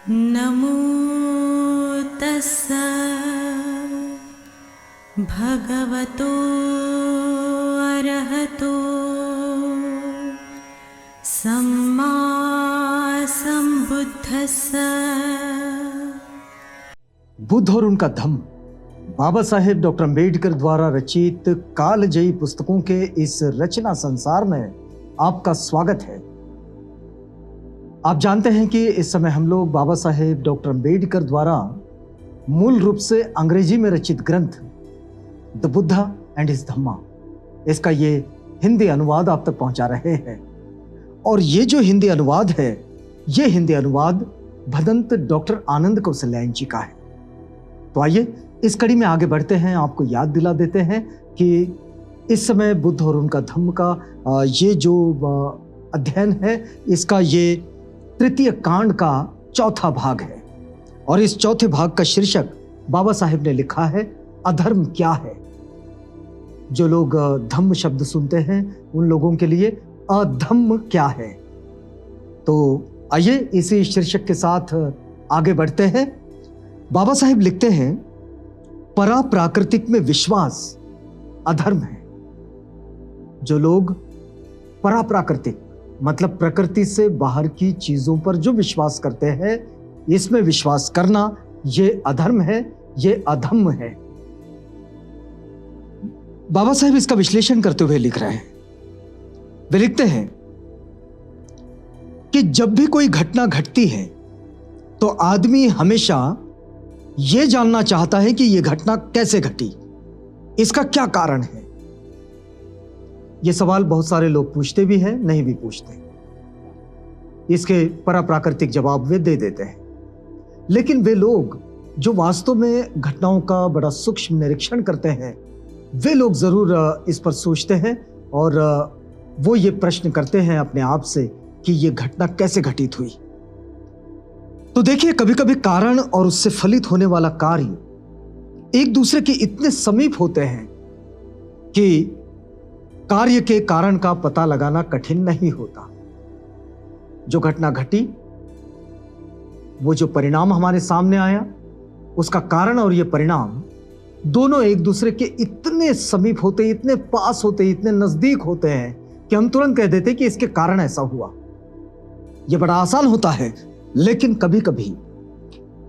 नमो तस्सा भगवतो अरहतो सम्मा संबुद्धस्सा। बुद्ध और उनका धम्म बाबा साहेब डॉक्टर अम्बेडकर द्वारा रचित कालजयी पुस्तकों के इस रचना संसार में आपका स्वागत है। आप जानते हैं कि इस समय हम लोग बाबा साहेब डॉक्टर अम्बेडकर द्वारा मूल रूप से अंग्रेजी में रचित ग्रंथ द बुद्धा एंड हिज धम्मा, इसका ये हिंदी अनुवाद आप तक पहुंचा रहे हैं। और ये जो हिंदी अनुवाद है, ये हिंदी अनुवाद भदंत डॉक्टर आनंद कौशल्यायन जी का है। तो आइए इस कड़ी में आगे बढ़ते हैं, आपको याद दिला देते हैं कि इस समय बुद्ध और उनका धम्म का ये जो अध्ययन है, इसका ये तृतीय कांड का चौथा भाग है। और इस चौथे भाग का शीर्षक बाबा साहेब ने लिखा है, अधर्म क्या है। जो लोग धम्म शब्द सुनते हैं उन लोगों के लिए अधम्म क्या है। तो आइए इसी शीर्षक के साथ आगे बढ़ते हैं। बाबा साहेब लिखते हैं, परा प्राकृतिक में विश्वास अधर्म है। जो लोग परा प्राकृतिक मतलब प्रकृति से बाहर की चीजों पर जो विश्वास करते हैं, इसमें विश्वास करना ये अधर्म है, ये अधम्म है। बाबा साहेब इसका विश्लेषण करते हुए लिख रहे हैं। वे लिखते हैं कि जब भी कोई घटना घटती है तो आदमी हमेशा यह जानना चाहता है कि यह घटना कैसे घटी, इसका क्या कारण है। यह सवाल बहुत सारे लोग पूछते भी हैं, नहीं भी पूछते। इसके पराप्राकृतिक जवाब वे दे देते हैं। लेकिन वे लोग जो वास्तव में घटनाओं का बड़ा सूक्ष्म निरीक्षण करते हैं, वे लोग जरूर इस पर सोचते हैं और वो ये प्रश्न करते हैं अपने आप से कि यह घटना कैसे घटित हुई। तो देखिए, कभी कभी कारण और उससे फलित होने वाला कार्य एक दूसरे के इतने समीप होते हैं कि कार्य के कारण का पता लगाना कठिन नहीं होता। जो घटना घटी, वो जो परिणाम हमारे सामने आया, उसका कारण और ये परिणाम दोनों एक दूसरे के इतने समीप होते, इतने पास होते, इतने नजदीक होते हैं कि हम तुरंत कह देते कि इसके कारण ऐसा हुआ। यह बड़ा आसान होता है। लेकिन कभी कभी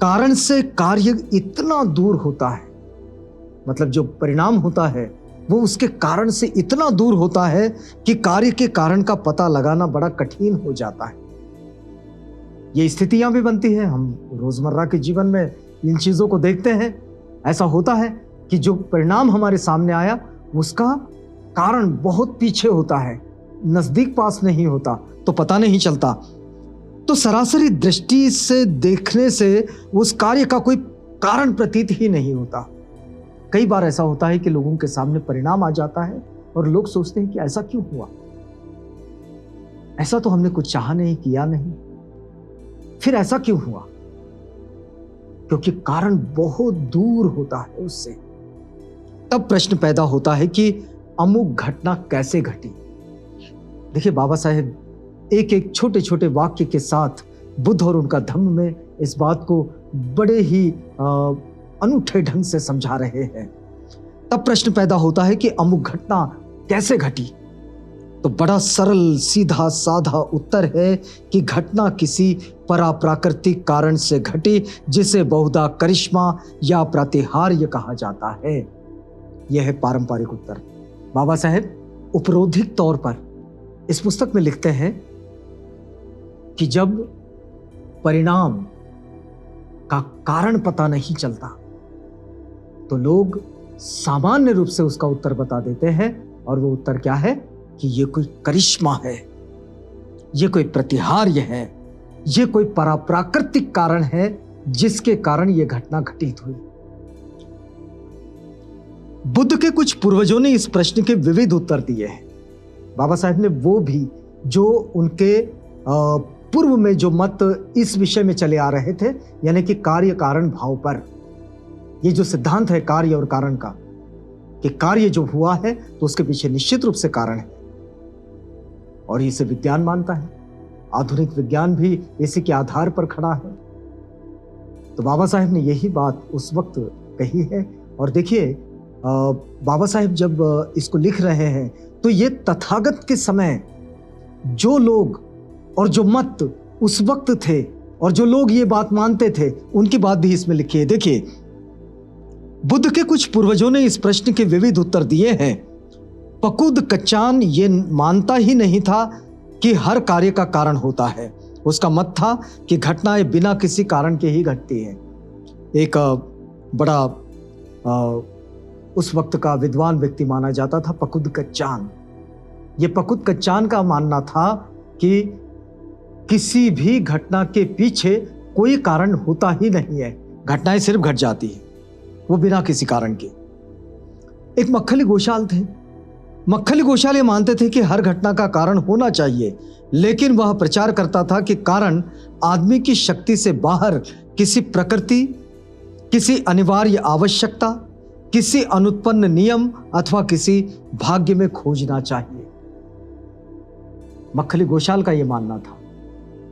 कारण से कार्य इतना दूर होता है, मतलब जो परिणाम होता है वो उसके कारण से इतना दूर होता है कि कार्य के कारण का पता लगाना बड़ा कठिन हो जाता है। ये स्थितियां भी बनती हैं, हम रोजमर्रा के जीवन में इन चीजों को देखते हैं। ऐसा होता है कि जो परिणाम हमारे सामने आया, उसका कारण बहुत पीछे होता है, नजदीक पास नहीं होता, तो पता नहीं चलता। तो सरासरी दृष्टि से देखने से उस कार्य का कोई कारण प्रतीत ही नहीं होता। कई बार ऐसा होता है कि लोगों के सामने परिणाम आ जाता है और लोग सोचते हैं कि ऐसा क्यों हुआ, ऐसा तो हमने कुछ चाहा नहीं, किया नहीं, फिर ऐसा क्यों हुआ? क्योंकि कारण बहुत दूर होता है उससे। तब प्रश्न पैदा होता है कि अमुक घटना कैसे घटी। देखिए, बाबा साहेब एक एक छोटे छोटे वाक्य के साथ बुद्ध और उनका धम्म में इस बात को बड़े ही अनूठे ढंग से समझा रहे हैं। तब प्रश्न पैदा होता है कि अमुक घटना कैसे घटी। तो बड़ा सरल सीधा साधा उत्तर है कि घटना किसी पराप्राकृतिक कारण से घटी, जिसे बहुधा करिश्मा या प्रतिहार्य कहा जाता है। यह है पारंपरिक उत्तर। बाबा साहेब उपरोधिक तौर पर इस पुस्तक में लिखते हैं कि जब परिणाम का कारण पता नहीं चलता तो लोग सामान्य रूप से उसका उत्तर बता देते हैं। और वो उत्तर क्या है कि ये कोई करिश्मा है, ये कोई प्रतिहार्य है, ये कोई पराप्राकृतिक कारण है जिसके कारण ये घटना घटित हुई। बुद्ध के कुछ पूर्वजों ने इस प्रश्न के विविध उत्तर दिए हैं। बाबा साहेब ने वो भी जो उनके पूर्व में जो मत इस विषय में चले आ रहे थे, यानी कि कार्य कारण भाव पर, ये जो सिद्धांत है कार्य और कारण का, कि कार्य जो हुआ है तो उसके पीछे निश्चित रूप से कारण है, और इसे विज्ञान मानता है। आधुनिक विज्ञान भी इसी के आधार पर खड़ा है। तो बाबा साहेब ने यही बात उस वक्त कही है। और देखिए बाबा साहेब जब इसको लिख रहे हैं तो ये तथागत के समय जो लोग और जो मत उस वक्त थे और जो लोग ये बात मानते थे उनकी बात भी इसमें लिखी है। देखिए, बुद्ध के कुछ पूर्वजों ने इस प्रश्न के विविध उत्तर दिए हैं। पकुद कच्चान ये मानता ही नहीं था कि हर कार्य का कारण होता है। उसका मत था कि घटनाएं बिना किसी कारण के ही घटती हैं। एक बड़ा उस वक्त का विद्वान व्यक्ति माना जाता था पकुद कच्चान। ये पकुद कच्चान का मानना था कि किसी भी घटना के पीछे कोई कारण होता ही नहीं है, घटनाएं सिर्फ घट जाती है, वो बिना किसी कारण के। एक मक्खली गोशाल थे। मक्खली गोशाल ये मानते थे कि हर घटना का कारण होना चाहिए, लेकिन वह प्रचार करता था कि कारण आदमी की शक्ति से बाहर किसी प्रकृति, किसी अनिवार्य आवश्यकता, किसी अनुत्पन्न नियम अथवा किसी भाग्य में खोजना चाहिए। मक्खली गोशाल का यह मानना था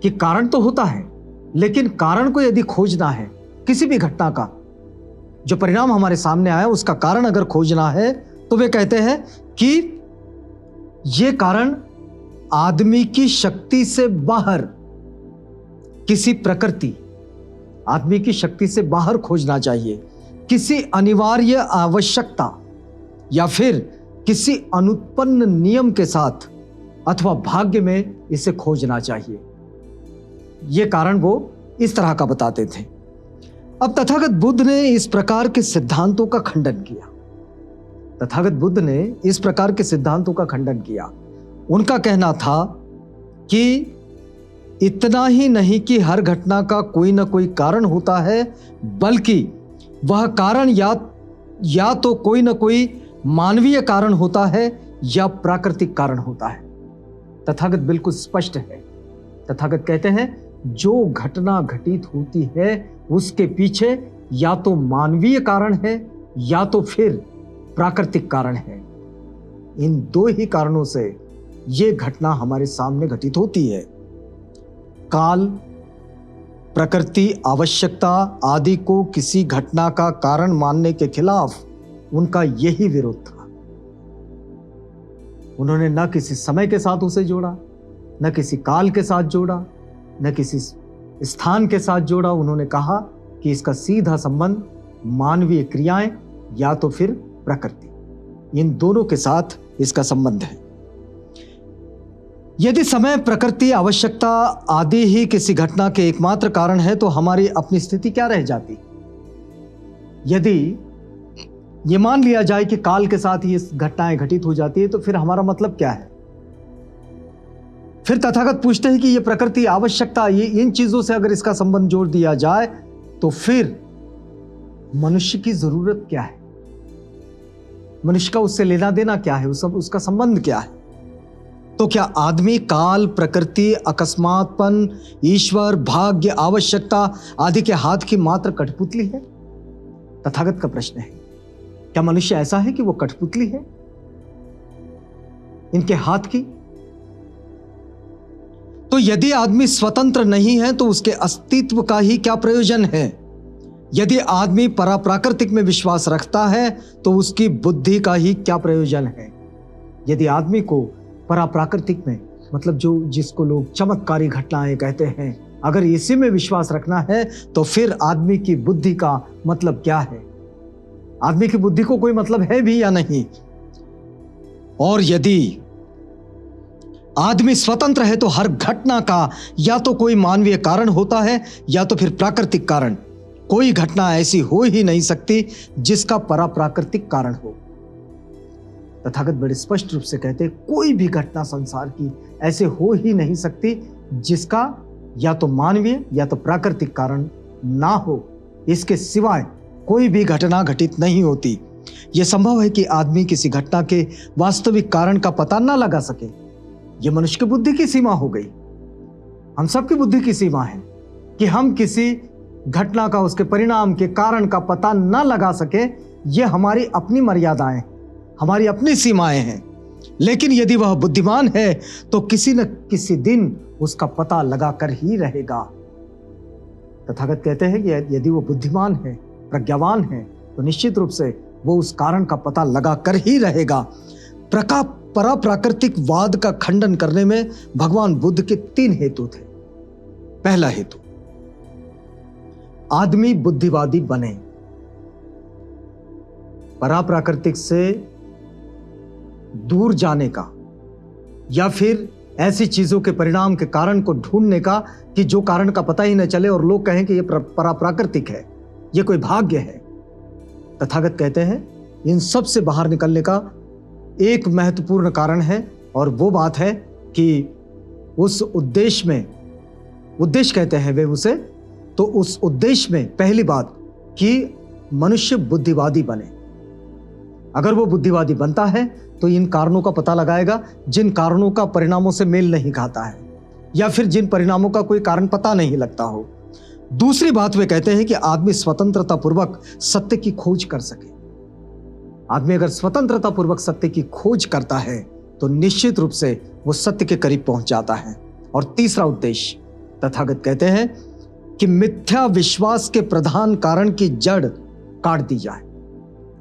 कि कारण तो होता है, लेकिन कारण को यदि खोजना है, किसी भी घटना का जो परिणाम हमारे सामने आया उसका कारण अगर खोजना है, तो वे कहते हैं कि यह कारण आदमी की शक्ति से बाहर किसी प्रकृति, आदमी की शक्ति से बाहर खोजना चाहिए, किसी अनिवार्य आवश्यकता या फिर किसी अनुत्पन्न नियम के साथ अथवा भाग्य में इसे खोजना चाहिए। यह कारण वो इस तरह का बताते थे। अब तथागत बुद्ध ने इस प्रकार के सिद्धांतों का खंडन किया। तथागत बुद्ध ने इस प्रकार के सिद्धांतों का खंडन किया। उनका कहना था कि इतना ही नहीं कि हर घटना का कोई ना कोई कारण होता है, बल्कि वह कारण या तो कोई ना कोई मानवीय कारण होता है या प्राकृतिक कारण होता है। तथागत बिल्कुल स्पष्ट है। तथागत कहते हैं जो घटना घटित होती है उसके पीछे या तो मानवीय कारण है या तो फिर प्राकृतिक कारण है। इन दो ही कारणों से यह घटना हमारे सामने घटित होती है। काल, प्रकृति, आवश्यकता आदि को किसी घटना का कारण मानने के खिलाफ उनका यही विरोध था। उन्होंने न किसी समय के साथ उसे जोड़ा, न किसी काल के साथ जोड़ा, न किसी स्थान के साथ जोड़ा। उन्होंने कहा कि इसका सीधा संबंध मानवीय क्रियाएं या तो फिर प्रकृति, इन दोनों के साथ इसका संबंध है। यदि समय, प्रकृति, आवश्यकता आदि ही किसी घटना के एकमात्र कारण है तो हमारी अपनी स्थिति क्या रह जाती? यदि ये मान लिया जाए कि काल के साथ ही घटनाएं घटित हो जाती है तो फिर हमारा मतलब क्या है? फिर तथागत पूछते हैं कि ये प्रकृति, आवश्यकता, ये इन चीजों से अगर इसका संबंध जोड़ दिया जाए तो फिर मनुष्य की जरूरत क्या है? मनुष्य का उससे लेना देना क्या है? उसका संबंध क्या है? तो क्या आदमी काल, प्रकृति, अकस्मातपन, ईश्वर, भाग्य, आवश्यकता आदि के हाथ की मात्र कठपुतली है? तथागत का प्रश्न है, क्या मनुष्य ऐसा है कि वो कठपुतली है इनके हाथ की? तो यदि आदमी स्वतंत्र नहीं है तो उसके अस्तित्व का ही क्या प्रयोजन है? यदि आदमी पराप्राकृतिक में विश्वास रखता है तो उसकी बुद्धि का ही क्या प्रयोजन है? यदि आदमी को पराप्राकृतिक में, मतलब जिसको लोग चमत्कारी घटनाएं कहते हैं, अगर इसी में विश्वास रखना है तो फिर आदमी की बुद्धि का मतलब क्या है? आदमी की बुद्धि को कोई मतलब है भी या नहीं? और यदि आदमी स्वतंत्र है तो हर घटना का या तो कोई मानवीय कारण होता है या तो फिर प्राकृतिक कारण। कोई घटना ऐसी हो ही नहीं सकती जिसका पराप्राकृतिक कारण हो। तथागत बड़े स्पष्ट रूप से कहते हैं कोई भी घटना संसार की ऐसे हो ही नहीं सकती जिसका या तो मानवीय या तो प्राकृतिक कारण ना हो। इसके सिवाय कोई भी घटना घटित नहीं होती। यह संभव है कि आदमी किसी घटना के वास्तविक कारण का पता ना लगा सके। यह मनुष्य की बुद्धि की सीमा हो गई। हम सबकी बुद्धि की सीमा है कि हम किसी घटना का, उसके परिणाम के कारण का पता ना लगा सके। यह हमारी अपनी मर्यादाएं, हमारी अपनी सीमाएं हैं। लेकिन यदि वह बुद्धिमान है तो किसी न किसी दिन उसका पता लगा कर ही रहेगा। तथागत कहते हैं कि यदि वो बुद्धिमान है, प्रज्ञावान है, तो निश्चित रूप से वो उस कारण का पता लगा कर ही रहेगा। पराप्राकृतिक वाद का खंडन करने में भगवान बुद्ध के 3 हेतु थे। पहला हेतु, आदमी बुद्धिवादी बने, पराप्राकृतिक से दूर जाने का, या फिर ऐसी चीजों के परिणाम के कारण को ढूंढने का कि जो कारण का पता ही न चले और लोग कहें कि यह पराप्राकृतिक है, यह कोई भाग्य है। तथागत कहते हैं इन सब से बाहर निकलने का एक महत्वपूर्ण कारण है, और वो बात है कि उस उद्देश्य में, उद्देश्य कहते हैं वे उसे, तो उस उद्देश्य में पहली बात कि मनुष्य बुद्धिवादी बने। अगर वो बुद्धिवादी बनता है तो इन कारणों का पता लगाएगा जिन कारणों का परिणामों से मेल नहीं खाता है, या फिर जिन परिणामों का कोई कारण पता नहीं लगता हो। दूसरी बात वे कहते हैं कि आदमी स्वतंत्रता पूर्वक सत्य की खोज कर सके। आदमी अगर स्वतंत्रता पूर्वक सत्य की खोज करता है तो निश्चित रूप से वो सत्य के करीब पहुंच जाता है। और तीसरा उद्देश्य, तथागत कहते हैं कि मिथ्या विश्वास के प्रधान कारण की जड़ काट दी जाए।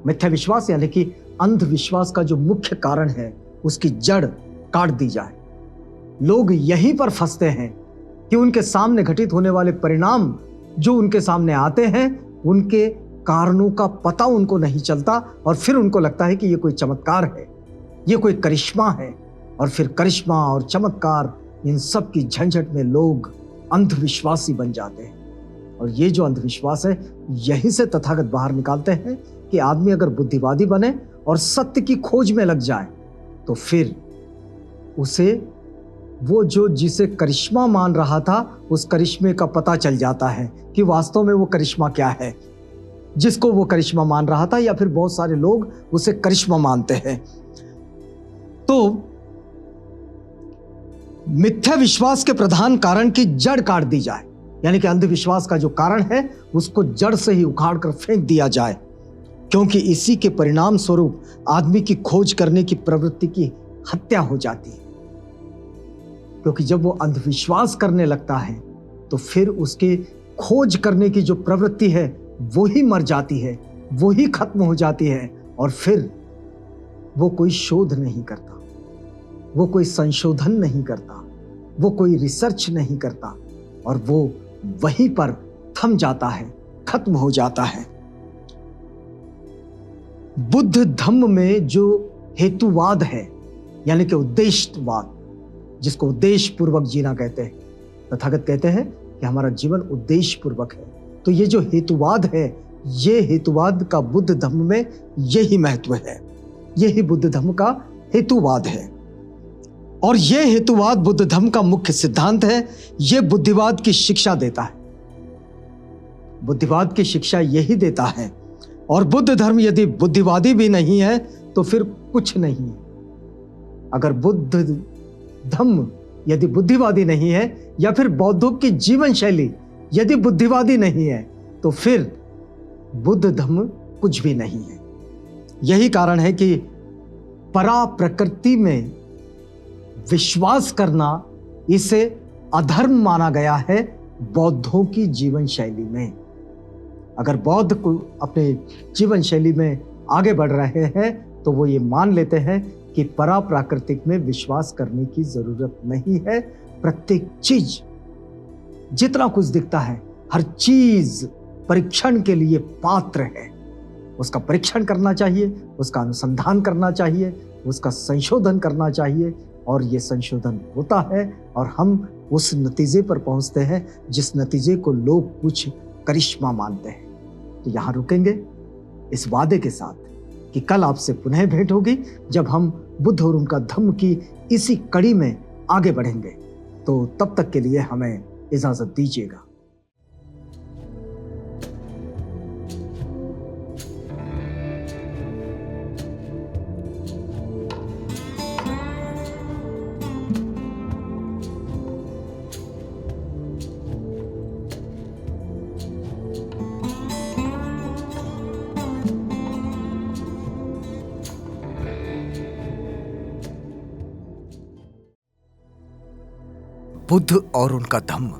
मिथ्या विश्वास यानी कि अंधविश्वास का जो मुख्य कारण है उसकी जड़ काट दी जाए। लोग यहीं पर फंसते हैं कि उनके सामने घटित होने वाले परिणाम जो उनके सामने आते हैं उनके कारणों का पता उनको नहीं चलता, और फिर उनको लगता है कि ये कोई चमत्कार है, ये कोई करिश्मा है, और फिर करिश्मा और चमत्कार इन सब की झंझट में लोग अंधविश्वासी बन जाते हैं। और ये जो अंधविश्वास है यहीं से तथागत बाहर निकालते हैं कि आदमी अगर बुद्धिवादी बने और सत्य की खोज में लग जाए तो फिर उसे वो जो जिसे करिश्मा मान रहा था उस करिश्मे का पता चल जाता है कि वास्तव में वो करिश्मा क्या है, जिसको वो करिश्मा मान रहा था, या फिर बहुत सारे लोग उसे करिश्मा मानते हैं। तो मिथ्या विश्वास के प्रधान कारण की जड़ काट दी जाए, यानी कि अंधविश्वास का जो कारण है उसको जड़ से ही उखाड़ कर फेंक दिया जाए, क्योंकि इसी के परिणाम स्वरूप आदमी की खोज करने की प्रवृत्ति की हत्या हो जाती है। क्योंकि जब वो अंधविश्वास करने लगता है तो फिर उसकी खोज करने की जो प्रवृत्ति है वो ही मर जाती है, वो ही खत्म हो जाती है, और फिर वो कोई शोध नहीं करता, वो कोई संशोधन नहीं करता, वो कोई रिसर्च नहीं करता, और वो वहीं पर थम जाता है, खत्म हो जाता है। बुद्ध धम्म में जो हेतुवाद है, यानी कि उद्देश्यवाद, जिसको उद्देश्य पूर्वक जीना कहते हैं, तथागत कहते हैं कि हमारा जीवन उद्देश्य पूर्वक है। तो ये जो हेतुवाद है, ये हेतुवाद का बुद्ध धम्म में यही महत्व है, यही बुद्ध धम्म का हेतुवाद है। और ये हेतुवाद बुद्ध धम्म का मुख्य सिद्धांत है। ये बुद्धिवाद की शिक्षा देता है, बुद्धिवाद की शिक्षा यही देता है। और बुद्ध धर्म यदि बुद्धिवादी भी नहीं है तो फिर कुछ नहीं है। अगर बुद्ध धम्म यदि बुद्धिवादी नहीं है, या फिर बौद्धों की जीवन शैली यदि बुद्धिवादी नहीं है, तो फिर बुद्ध धम्म कुछ भी नहीं है। यही कारण है कि परा प्रकृति में विश्वास करना इसे अधर्म माना गया है बौद्धों की जीवन शैली में। अगर बौद्ध को अपने जीवन शैली में आगे बढ़ रहे हैं तो वो ये मान लेते हैं कि परा प्राकृतिक में विश्वास करने की जरूरत नहीं है। प्रत्येक चीज, जितना कुछ दिखता है, हर चीज परीक्षण के लिए पात्र है। उसका परीक्षण करना चाहिए, उसका अनुसंधान करना चाहिए, उसका संशोधन करना चाहिए, और ये संशोधन होता है और हम उस नतीजे पर पहुंचते हैं जिस नतीजे को लोग कुछ करिश्मा मानते हैं। तो यहां रुकेंगे इस वादे के साथ कि कल आपसे पुनः भेंट होगी जब हम बुद्ध और उनका धम्म की इसी कड़ी में आगे बढ़ेंगे। तो तब तक के लिए हमें इजाजत दीजिएगा। बुद्ध और उनका धम्म।